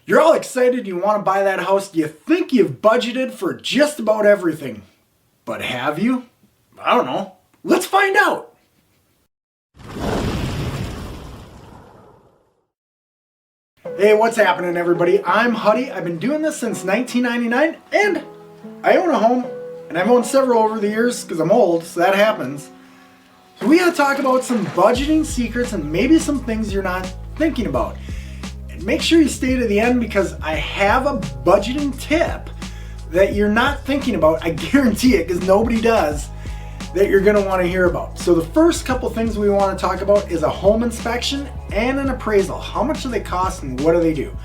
You're all excited you want to buy that house. You think you've budgeted for just about everything. But have you? I don't know. Let's find out. Hey, what's happening everybody? I'm Huddy. I've been doing this since 1999 and I own a home. And I've owned several over the years because I'm old, so that happens. So we gotta talk about some budgeting secrets and maybe some things you're not thinking about. Make sure you stay to the end because I have a budgeting tip that you're not thinking about. I guarantee it because nobody does, that you're going to want to hear about. So the first couple things we want to talk about is a home inspection and an appraisal. How much do they cost and what do they do?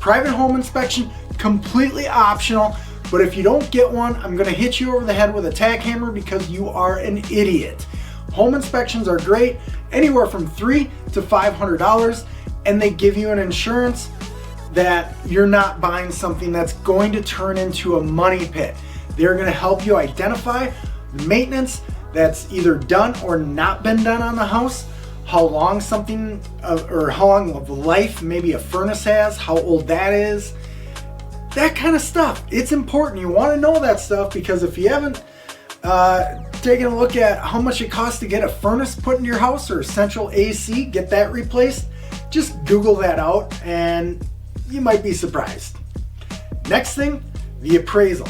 Private home inspection, completely optional, but if you don't get one, I'm going to hit you over the head with a tack hammer because you are an idiot. Home inspections are great, anywhere from $300 to $500. And they give you an insurance that you're not buying something that's going to turn into a money pit. They're going to help you identify maintenance that's either done or not been done on the house, how long something or how long of life maybe a furnace has, how old that is, that kind of stuff. It's important. You want to know that stuff because if you haven't taken a look at how much it costs to get a furnace put in your house or central AC, get that replaced, just Google that out and you might be surprised. Next thing, the appraisal.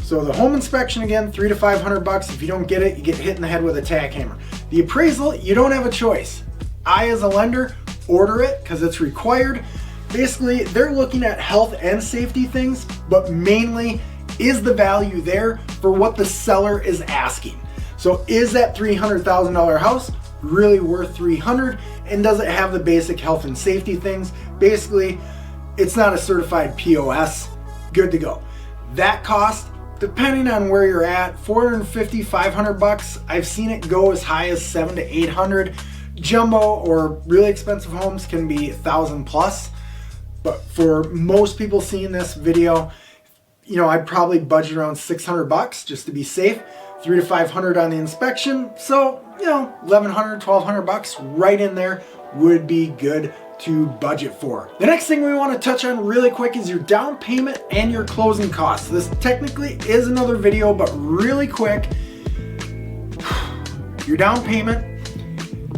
So the home inspection again, $300 to $500. If you don't get it, you get hit in the head with a tack hammer. The appraisal, you don't have a choice. I, as a lender, order it because it's required. Basically, they're looking at health and safety things, but mainly is the value there for what the seller is asking. So is that $300,000 house really worth $300? And does it have the basic health and safety things? Basically, it's not a certified POS. Good to go. That cost, depending on where you're at, $450, $500. I've seen it go as high as $700 to $800. Jumbo or really expensive homes can be $1,000 plus. But for most people seeing this video, I'd probably budget around $600 just to be safe. $300 to $500 on the inspection. So, $1,100, $1,200 right in there would be good to budget for. The next thing we want to touch on really quick is your down payment and your closing costs. This technically is another video, but really quick. Your down payment,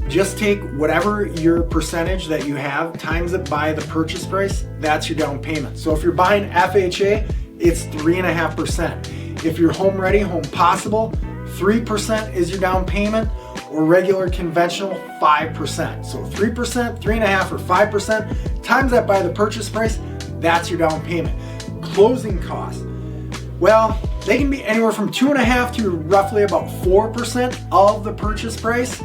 just take whatever your percentage that you have, times it by the purchase price. That's your down payment. So if you're buying FHA, it's 3.5%. If you're home ready, home possible, 3% is your down payment, or regular conventional 5%. So 3%, 3.5%, or 5%, times that by the purchase price, that's your down payment. Closing costs, well, they can be anywhere from 2.5% to roughly about 4% of the purchase price.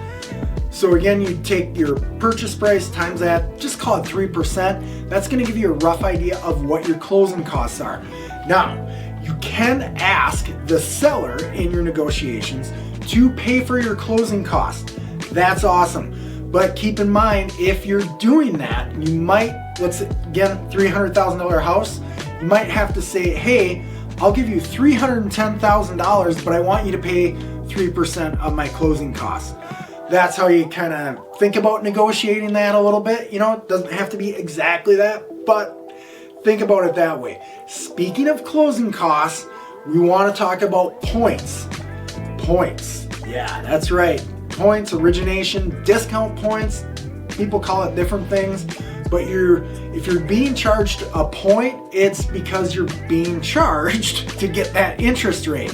So again, you take your purchase price times that, just call it 3%. That's gonna give you a rough idea of what your closing costs are. Now, you can ask the seller in your negotiations to pay for your closing costs. That's awesome. But keep in mind, if you're doing that, you might, again, $300,000 house, you might have to say, hey, I'll give you $310,000, but I want you to pay 3% of my closing costs. That's how you kind of think about negotiating that a little bit. It doesn't have to be exactly that, but think about it that way. Speaking of closing costs, we want to talk about points. Points. Yeah, that's right. Points, origination, discount points. People call it different things, but if you're being charged a point, it's because you're being charged to get that interest rate.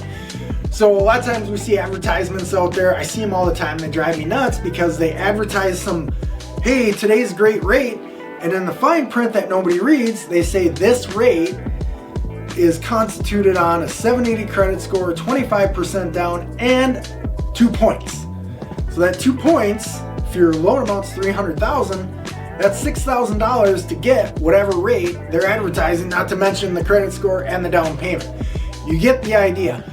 So a lot of times we see advertisements out there. I see them all the time. They drive me nuts because they advertise some, hey, today's great rate. And in the fine print that nobody reads, they say this rate is constituted on a 780 credit score, 25% down, and 2 points. So that 2 points, if your loan amount's $300,000, that's $6,000 to get whatever rate they're advertising, not to mention the credit score and the down payment. You get the idea.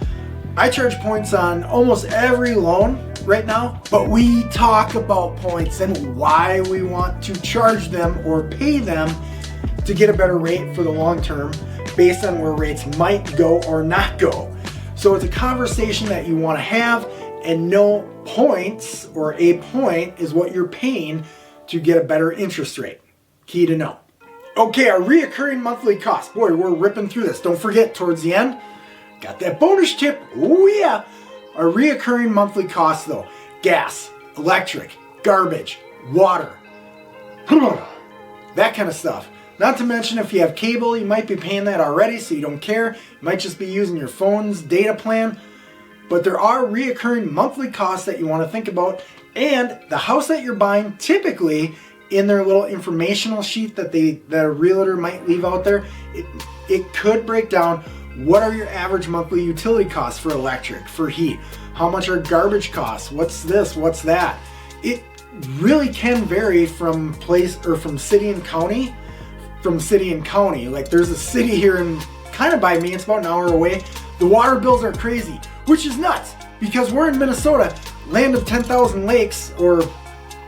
I charge points on almost every loan right now, but we talk about points and why we want to charge them or pay them to get a better rate for the long term based on where rates might go or not go. So it's a conversation that you want to have and know points, or a point, is what you're paying to get a better interest rate. Key to know. Okay, our reoccurring monthly cost. Boy, we're ripping through this. Don't forget, towards the end, got that bonus tip. Oh yeah. Our reoccurring monthly costs though. Gas, electric, garbage, water. That kind of stuff. Not to mention if you have cable, you might be paying that already so you don't care. You might just be using your phone's data plan. But there are reoccurring monthly costs that you want to think about. And the house that you're buying, typically in their little informational sheet that the realtor might leave out there, it could break down what are your average monthly utility costs for electric, for heat, how much are garbage costs, what's this, what's that. It really can vary from place or from city and county. Like there's a city here in kind of by me, it's about an hour away. The water bills are crazy, which is nuts because we're in Minnesota, land of 10,000 lakes or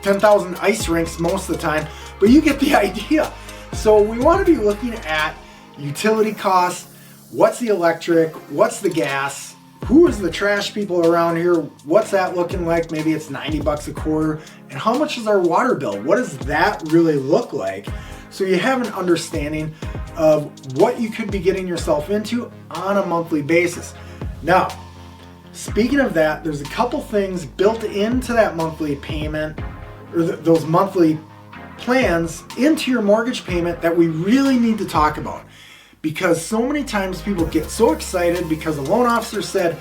10,000 ice rinks most of the time, but you get the idea. So we want to be looking at utility costs, what's the electric, what's the gas, who is the trash people around here, what's that looking like, maybe it's 90 bucks a quarter, and how much is our water bill, what does that really look like? So you have an understanding of what you could be getting yourself into on a monthly basis. Now, speaking of that, there's a couple things built into that monthly payment or those monthly plans into your mortgage payment that we really need to talk about, because so many times people get so excited because a loan officer said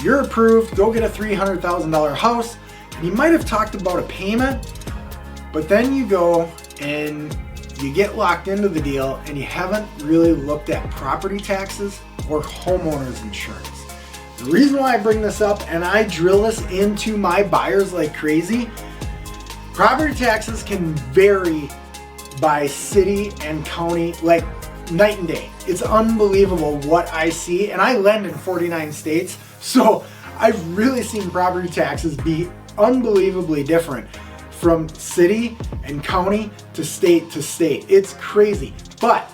you're approved, go get a $300,000 house, and you might have talked about a payment, but then you go and you get locked into the deal and you haven't really looked at property taxes or homeowners insurance. The reason why I bring this up and I drill this into my buyers like crazy, property taxes can vary by city and county like night and day. It's unbelievable what I see, and I lend in 49 states, so I've really seen property taxes be unbelievably different from city and county to state to state. It's crazy, but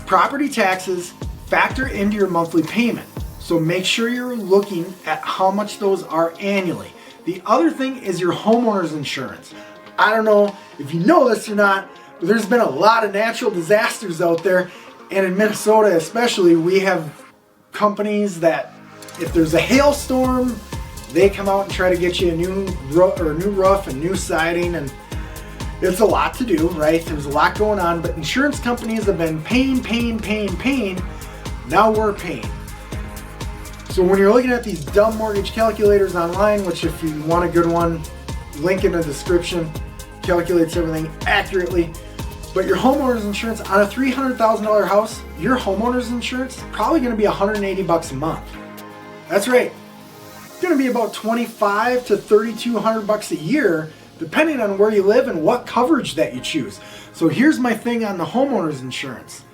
property taxes factor into your monthly payment, so make sure you're looking at how much those are annually. The other thing is your homeowner's insurance. I don't know if you know this or not, but there's been a lot of natural disasters out there, and in Minnesota especially, we have companies that if there's a hailstorm, they come out and try to get you a new roof and new siding, and it's a lot to do, right? There's a lot going on, but insurance companies have been paying. Now we're paying. So when you're looking at these dumb mortgage calculators online, which if you want a good one, link in the description, calculates everything accurately. But your homeowner's insurance on a $300,000 house, your homeowner's insurance is probably going to be 180 bucks a month. That's right. It's going to be about 25 to 3,200 bucks a year, depending on where you live and what coverage that you choose. So here's my thing on the homeowner's insurance.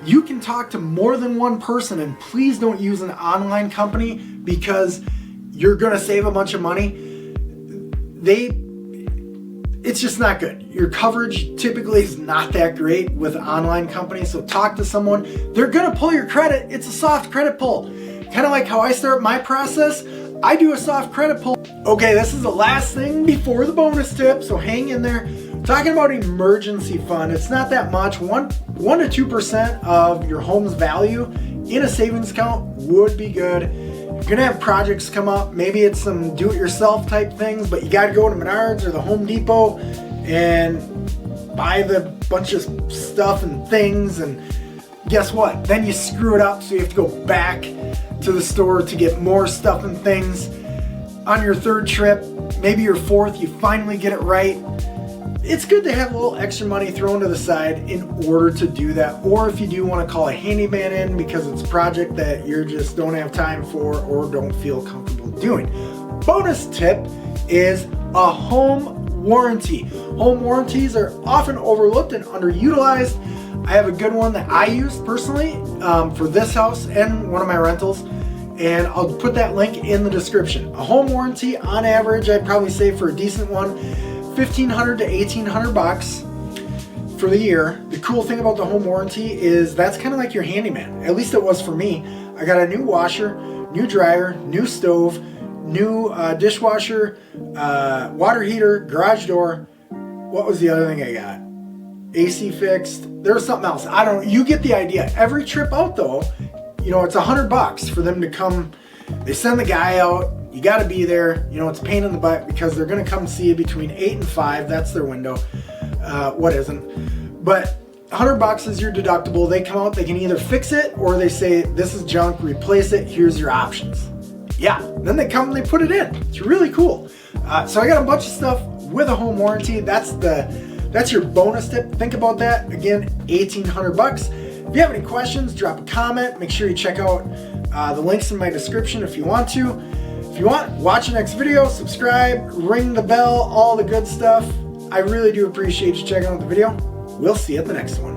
You can talk to more than one person, and please don't use an online company because you're going to save a bunch of money. It's just not good. Your coverage typically is not that great with online companies, so talk to someone. They're going to pull your credit. It's a soft credit pull. Kind of like how I start my process, I do a soft credit pull. Okay, this is the last thing before the bonus tip, so hang in there. Talking about emergency fund, it's not that much. 1 to 2% of your home's value in a savings account would be good. You're gonna have projects come up. Maybe it's some do-it-yourself type things, but you gotta go to Menards or the Home Depot and buy the bunch of stuff and things, and guess what? Then you screw it up, so you have to go back to the store to get more stuff and things. On your third trip, maybe your fourth, you finally get it right. It's good to have a little extra money thrown to the side in order to do that. Or if you do want to call a handyman in because it's a project that you just don't have time for or don't feel comfortable doing. Bonus tip is a home warranty. Home warranties are often overlooked and underutilized. I have a good one that I use personally for this house and one of my rentals, and I'll put that link in the description. A home warranty on average, I'd probably say for a decent one, $1,500 to $1,800 for the year. The cool thing about the home warranty is that's kind of like your handyman. At least it was for me. I got a new washer, new dryer, new stove, new dishwasher, water heater, garage door. What was the other thing I got? AC fixed. There's something else. I don't know. You get the idea. Every trip out though, you know, it's $100 for them to come. They send the guy out. You got to be there. You know, it's a pain in the butt because they're going to come see you between 8 and 5. That's their window. What isn't? But $100 is your deductible. They come out. They can either fix it or they say, this is junk, replace it. Here's your options. Yeah. Then they come and they put it in. It's really cool. So I got a bunch of stuff with a home warranty. That's your bonus tip. Think about that. Again, $1,800. If you have any questions, drop a comment. Make sure you check out the links in my description if you want to. If you want, watch the next video, subscribe, ring the bell, all the good stuff. I really do appreciate you checking out the video. We'll see you at the next one.